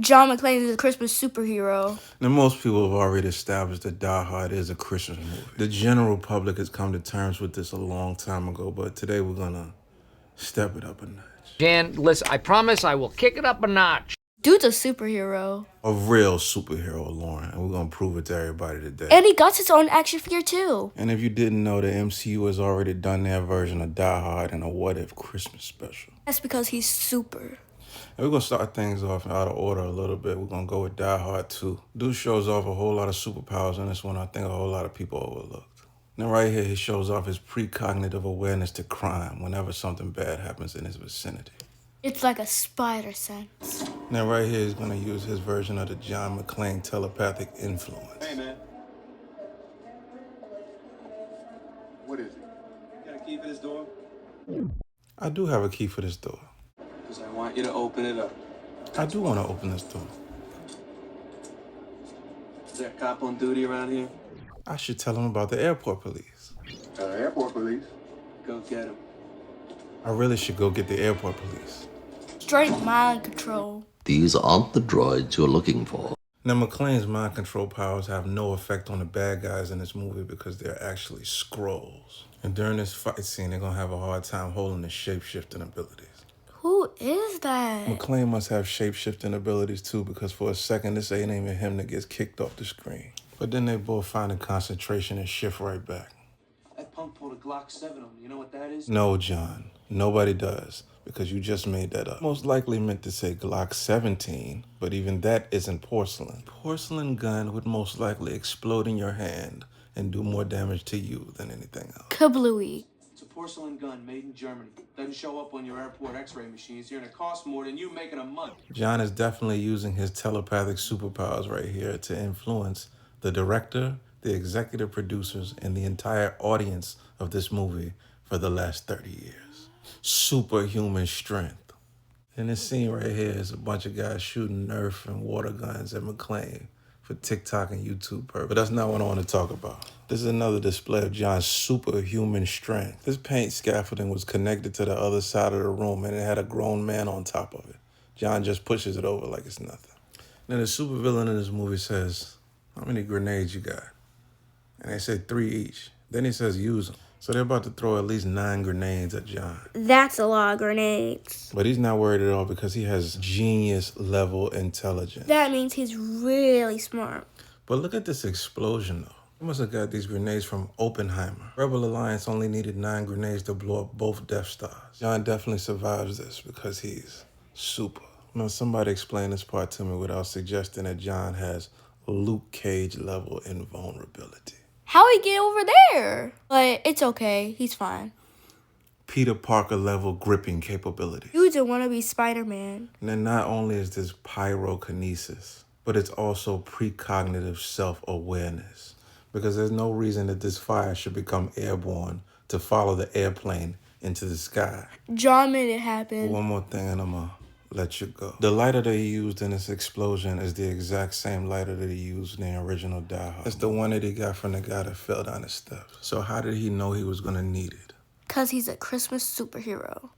John McClane is a Christmas superhero. Now, most people have already established that Die Hard is a Christmas movie. The general public has come to terms with this a long time ago, but today we're gonna step it up a notch. Jan, listen, I promise I will kick it up a notch. Dude's a superhero. A real superhero, Lauren, and we're gonna prove it to everybody today. And he got his own action figure too. And if you didn't know, the MCU has already done their version of Die Hard in a What If Christmas special. That's because he's super. And we're gonna start things off out of order a little bit. We're gonna go with Die Hard 2. Dude shows off a whole lot of superpowers in this one. I think a whole lot of people overlooked. Now right here, he shows off his precognitive awareness to crime whenever something bad happens in his vicinity. It's like a spider sense. Now right here, he's gonna use his version of the John McClane telepathic influence. Hey, man. What is it? You got a key for this door? I do have a key for this door. Because I want you to open it up. I do want to open this door. Is there a cop on duty around here? I should tell him about the airport police. Airport police? Go get him. I really should go get the airport police. Straight mind control. These aren't the droids you're looking for. Now, McClane's mind control powers have no effect on the bad guys in this movie because they're actually Skrulls. And during this fight scene, they're going to have a hard time holding the shape-shifting abilities. Who is that? McClane must have shape-shifting abilities too, because for a second, this ain't even him that gets kicked off the screen. But then they both find a concentration and shift right back. That punk pulled a Glock 7 on me. You know what that is? No, John. Nobody does, because you just made that up. Most likely meant to say Glock 17, but even that isn't porcelain. Porcelain gun would most likely explode in your hand and do more damage to you than anything else. Kablooey. It's a porcelain gun made in Germany. Doesn't show up on your airport x-ray machines here, and it costs more than you making a month. John is definitely using his telepathic superpowers right here to influence the director, the executive producers, and the entire audience of this movie for the last 30 years. Superhuman strength. And this scene right here is a bunch of guys shooting Nerf and water guns at McClane for TikTok and YouTube purposes. But that's not what I want to talk about. This is another display of John's superhuman strength. This paint scaffolding was connected to the other side of the room and it had a grown man on top of it. John just pushes it over like it's nothing. Now the supervillain in this movie says, "How many grenades you got?" And they say 3 each. Then he says, "Use them." So they're about to throw at least 9 grenades at John. That's a lot of grenades. But he's not worried at all because he has genius level intelligence. That means he's really smart. But look at this explosion though. He must have got these grenades from Oppenheimer. Rebel Alliance only needed 9 grenades to blow up both Death Stars. John definitely survives this because he's super. Now somebody explain this part to me without suggesting that John has Luke Cage level invulnerability. How he get over there? But it's okay. He's fine. Peter Parker level gripping capability. Dude's a wannabe Spider-Man. And then not only is this pyrokinesis, but it's also precognitive self-awareness. Because there's no reason that this fire should become airborne to follow the airplane into the sky. John made it happen. One more thing and I'm gonna let you go. The lighter that he used in this explosion is the exact same lighter that he used in the original Die Hard. It's the one that he got from the guy that fell down the steps. So how did he know he was gonna need it? Because he's a Christmas superhero.